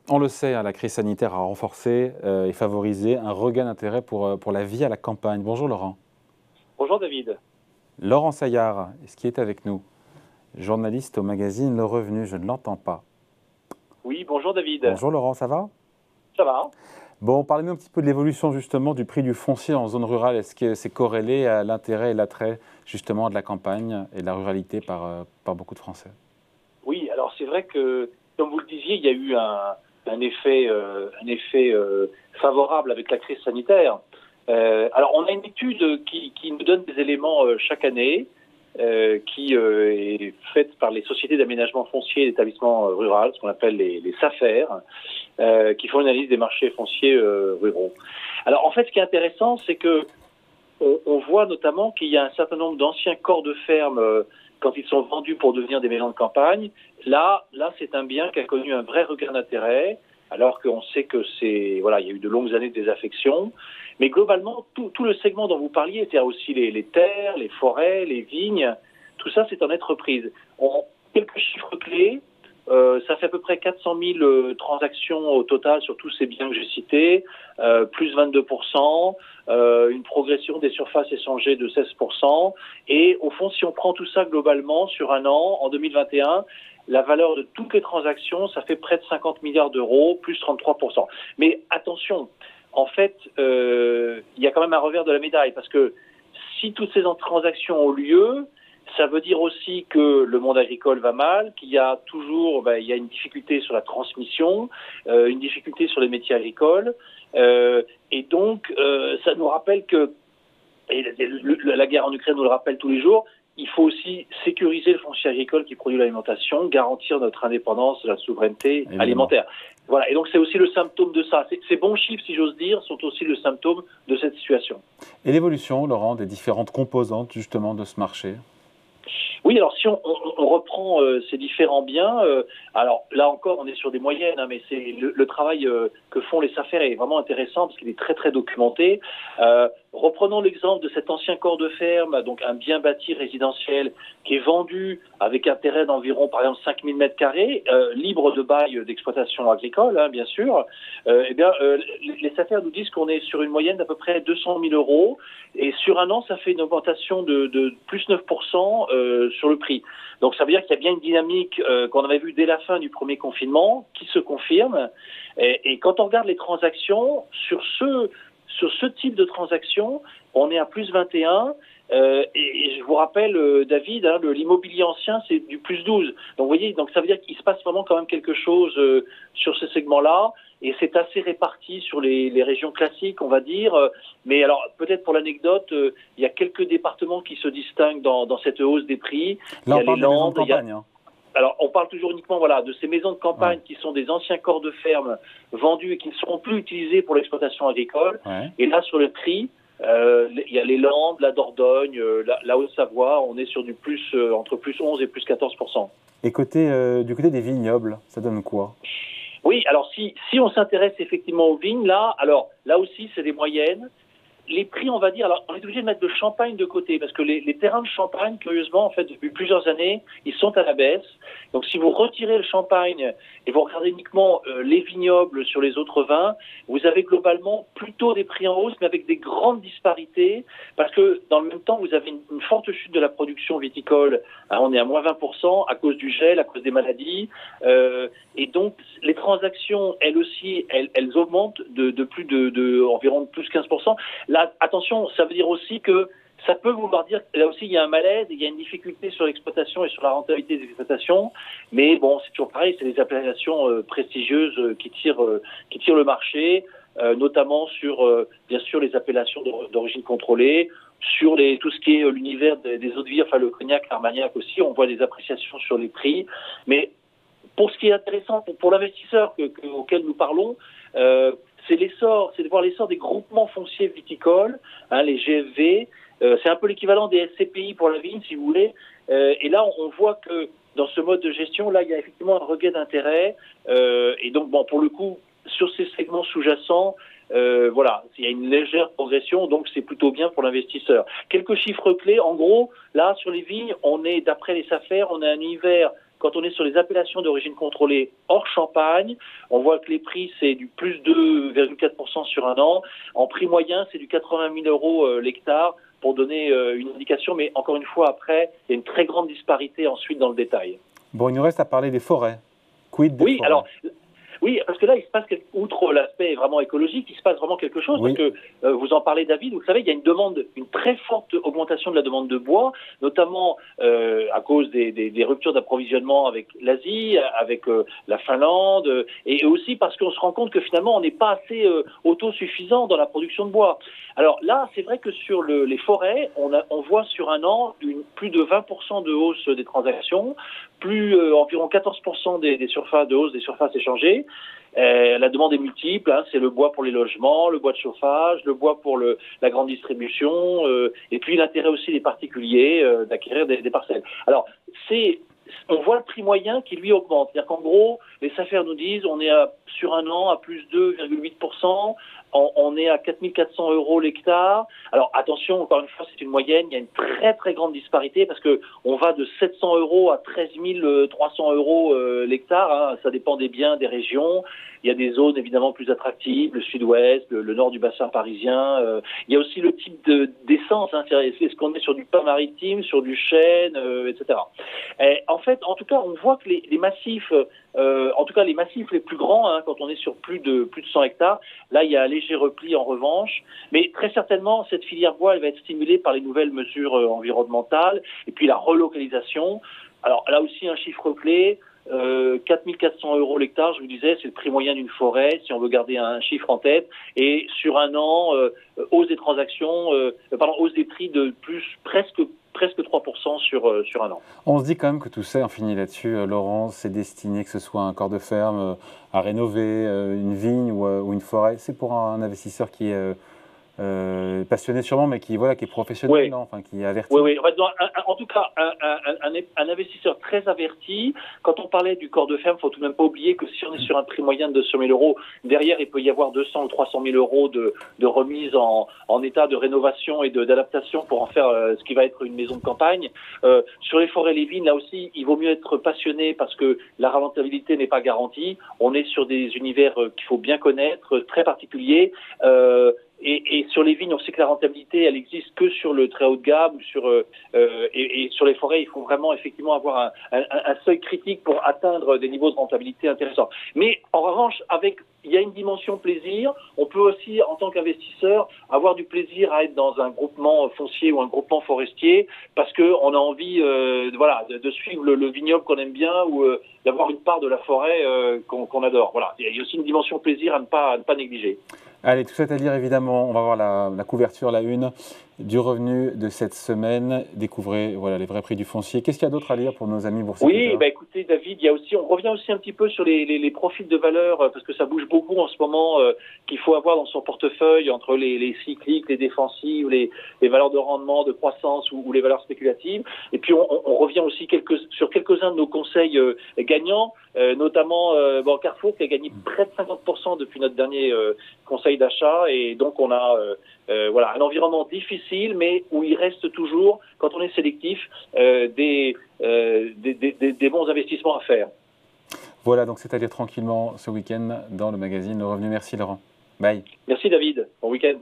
On le sait, hein, la crise sanitaire a renforcé et favorisé un regain d'intérêt pour la vie à la campagne. Bonjour Laurent. Bonjour David. Laurent Saillard, est-ce qui est avec nous? Journaliste au magazine Le Revenu, je ne l'entends pas. Oui, bonjour David. Bonjour Laurent, ça va? Ça va? Bon, parlez-nous un petit peu de l'évolution justement du prix du foncier en zone rurale. Est-ce que c'est corrélé à l'intérêt et l'attrait justement de la campagne et de la ruralité par beaucoup de Français? Oui, alors c'est vrai que, comme vous le disiez, il y a eu un effet favorable avec la crise sanitaire. Alors on a une étude qui nous donne des éléments chaque année, qui est faite par les sociétés d'aménagement foncier et d'établissement rural, ce qu'on appelle les SAFER, qui font une analyse des marchés fonciers ruraux. Alors en fait, ce qui est intéressant, c'est que on voit notamment qu'il y a un certain nombre d'anciens corps de ferme, quand ils sont vendus pour devenir des maisons de campagne. Là, c'est un bien qui a connu un vrai regain d'intérêt, alors qu'on sait que il y a eu de longues années de désaffection. Mais globalement, tout le segment dont vous parliez, c'est-à-dire aussi les terres, les forêts, les vignes, tout ça, c'est en nette reprise. Quelques chiffres clés. Ça fait à peu près 400 000 transactions au total sur tous ces biens que j'ai cités, plus 22%, une progression des surfaces échangées de 16%. Et au fond, si on prend tout ça globalement sur un an, en 2021, la valeur de toutes les transactions, ça fait près de 50 milliards d'euros, plus 33%. Mais attention, en fait, il y a quand même un revers de la médaille, parce que si toutes ces transactions ont lieu, ça veut dire aussi que le monde agricole va mal, qu'il y a toujours il y a une difficulté sur la transmission, une difficulté sur les métiers agricoles. Et donc, ça nous rappelle que, et la guerre en Ukraine nous le rappelle tous les jours, il faut aussi sécuriser le foncier agricole qui produit l'alimentation, garantir notre indépendance, la souveraineté Évidemment. Alimentaire. Voilà. Et donc, c'est aussi le symptôme de ça. Ces bons chiffres, si j'ose dire, sont aussi le symptôme de cette situation. Et l'évolution, Laurent, des différentes composantes justement de ce marché? Oui, alors si on reprend ces différents biens, alors là encore on est sur des moyennes, mais c'est le travail que font les SAFER est vraiment intéressant parce qu'il est très très documenté. Reprenons l'exemple de cet ancien corps de ferme, donc un bien bâti résidentiel qui est vendu avec un terrain d'environ par exemple 5000 m², libre de bail d'exploitation agricole, bien sûr. Les SAFER nous disent qu'on est sur une moyenne d'à peu près 200 000 euros et sur un an ça fait une augmentation de plus 9% sur le prix. Donc ça veut dire qu'il y a bien une dynamique qu'on avait vue dès la fin du premier confinement qui se confirme. Et quand on regarde les transactions, sur ce type de transaction, on est à plus 21. Et je vous rappelle, David, l'immobilier ancien, c'est du plus 12. Donc vous voyez, donc ça veut dire qu'il se passe vraiment quand même quelque chose sur ce segment-là. Et c'est assez réparti sur les régions classiques, on va dire. Mais alors, peut-être pour l'anecdote, il y a quelques départements qui se distinguent dans cette hausse des prix. Là, on parle des maisons de campagne. Alors, on parle toujours uniquement de ces maisons de campagne qui sont des anciens corps de ferme vendus et qui ne seront plus utilisés pour l'exploitation agricole. Ouais. Et là, sur le prix, il y a les Landes, la Dordogne, la Haute-Savoie, on est sur du plus entre plus 11 et plus 14%. Et du côté des vignobles, ça donne quoi? Oui, alors si on s'intéresse effectivement aux vignes, là aussi, c'est des moyennes. Les prix, on va dire, alors on est obligé de mettre le champagne de côté parce que les terrains de champagne, curieusement, en fait, depuis plusieurs années, ils sont à la baisse. Donc, si vous retirez le champagne et vous regardez uniquement les vignobles sur les autres vins, vous avez globalement plutôt des prix en hausse, mais avec des grandes disparités parce que dans le même temps, vous avez une forte chute de la production viticole. On est à moins 20% à cause du gel, à cause des maladies. Et donc, les transactions, elles aussi, elles augmentent de plus de environ plus 15%. Là, attention, ça veut dire aussi que ça peut vouloir dire que là aussi il y a un malaise, il y a une difficulté sur l'exploitation et sur la rentabilité des exploitations. Mais bon, c'est toujours pareil, c'est des appellations prestigieuses qui tirent le marché, notamment sur bien sûr les appellations d'origine contrôlée, sur tout ce qui est l'univers des eaux de vie, enfin le cognac, l'armagnac aussi. On voit des appréciations sur les prix, mais pour ce qui est intéressant pour l'investisseur auquel nous parlons, c'est de voir l'essor des groupements fonciers viticoles, les GFV. C'est un peu l'équivalent des SCPI pour la vigne, si vous voulez. Et là, on voit que dans ce mode de gestion, là, il y a effectivement un regain d'intérêt. Et donc, bon, pour le coup, sur ces segments sous-jacents, il y a une légère progression, donc c'est plutôt bien pour l'investisseur. Quelques chiffres clés, en gros, là, sur les vignes, on est, d'après les SAFER, on a un hiver quand on est sur les appellations d'origine contrôlée hors Champagne, on voit que les prix, c'est du plus 2,4% sur un an. En prix moyen, c'est du 80 000 euros l'hectare, pour donner une indication. Mais encore une fois, après, il y a une très grande disparité ensuite dans le détail. Bon, il nous reste à parler des forêts. Quid des forêts? Oui, parce que là, il se passe, outre l'aspect vraiment écologique, il se passe vraiment quelque chose. Oui. Parce que vous en parlez, David, vous savez, il y a une très forte augmentation de la demande de bois, notamment à cause des ruptures d'approvisionnement avec l'Asie, avec la Finlande, et aussi parce qu'on se rend compte que finalement, on n'est pas assez autosuffisant dans la production de bois. Alors là, c'est vrai que sur les forêts, on voit sur un an plus de 20% de hausse des transactions, environ 14% des surfaces de hausse des surfaces échangées. La demande est multiple, hein, c'est le bois pour les logements, le bois de chauffage, le bois pour la grande distribution, et puis l'intérêt aussi des particuliers d'acquérir des parcelles. Alors, on voit le prix moyen qui lui augmente. C'est-à-dire qu'en gros, les SAFER nous disent on est sur un an à plus 2,8%, on est à 4 400 euros l'hectare. Alors attention, encore une fois, c'est une moyenne, il y a une très très grande disparité parce que on va de 700 euros à 13 300 euros l'hectare, hein. Ça dépend des biens, des régions. Il y a des zones évidemment plus attractives, le sud-ouest, le nord du bassin parisien. Il y a aussi le type d'essence, hein. Est-ce qu'on est sur du pain maritime, sur du chêne, etc. Et en fait, en tout cas, on voit que les massifs, en tout cas les massifs les plus grands, hein, quand on est sur plus de 100 hectares, là il y a un léger repli en revanche. Mais très certainement, cette filière bois, elle va être stimulée par les nouvelles mesures environnementales et puis la relocalisation. Alors là aussi un chiffre clé. 4 400 euros l'hectare, je vous disais, c'est le prix moyen d'une forêt, si on veut garder un chiffre en tête. Et sur un an, hausse des transactions, hausse des prix de presque 3% sur un an. On se dit quand même que tout ça, on finit là-dessus, Laurent, c'est destiné, que ce soit un corps de ferme à rénover, une vigne ou une forêt. C'est pour un investisseur qui est passionné sûrement, mais qui est professionnel, Oui. non, enfin, qui est averti. Oui. En tout cas, un investisseur très averti. Quand on parlait du corps de ferme, il faut tout de même pas oublier que si on est sur un prix moyen de 200 000 euros, derrière, il peut y avoir 200 ou 300 000 euros de remise en état de rénovation et d'adaptation pour en faire ce qui va être une maison de campagne. Sur les forêts et les vignes, là aussi, il vaut mieux être passionné parce que la rentabilité n'est pas garantie. On est sur des univers qu'il faut bien connaître, très particuliers. Et sur les vignes, on sait que la rentabilité, elle existe que sur le très haut de gamme, et sur les forêts, il faut vraiment effectivement avoir un seuil critique pour atteindre des niveaux de rentabilité intéressants. Mais en revanche, il y a une dimension plaisir. On peut aussi, en tant qu'investisseur, avoir du plaisir à être dans un groupement foncier ou un groupement forestier parce que on a envie, de suivre le vignoble qu'on aime bien ou d'avoir une part de la forêt qu'on adore. Voilà. Il y a aussi une dimension plaisir à ne pas négliger. Allez, tout ça à lire évidemment, on va voir la couverture, la une du revenu de cette semaine. Découvrez les vrais prix du foncier. Qu'est-ce qu'il y a d'autre à lire pour nos amis boursiers? Oui, écoutez David, on revient aussi un petit peu sur les profils de valeur parce que ça bouge beaucoup en ce moment qu'il faut avoir dans son portefeuille entre les cycliques, les défensives, les valeurs de rendement, de croissance ou les valeurs spéculatives. Et puis on revient aussi sur quelques-uns de nos conseils gagnants, notamment Carrefour qui a gagné près de 50% depuis notre dernier conseil d'achat et donc on a un environnement difficile mais où il reste toujours, quand on est sélectif, des bons investissements à faire. Voilà, donc c'est à dire tranquillement ce week-end dans le magazine Le Revenu. Merci Laurent. Bye. Merci David, bon week-end.